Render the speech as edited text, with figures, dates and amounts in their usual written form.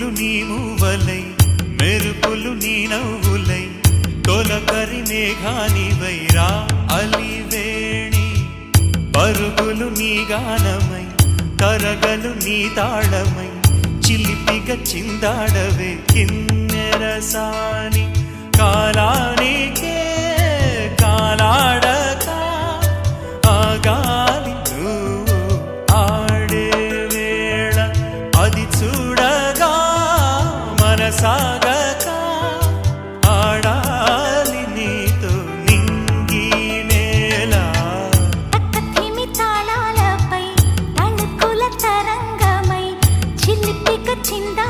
పువ్వులు నీ మూవలై మెరుపులు నీ నవ్వులై తొలకరి మేఘానివై రా అలివేణి పరుగులు నీ గానమై కరగలు నీ తాళమై చిలిపిగా చిందాడవే కిన్నెరసాని కాలానికే కాలాడక ఆగాలి నువ్వు ఆడే వేళ అది చూడగా మనసాగక ఆడాలి నీతో నింగి నేల తక్కతిమి తాళాలపై తళుకుల తరంగమై చిలిపిక చిందా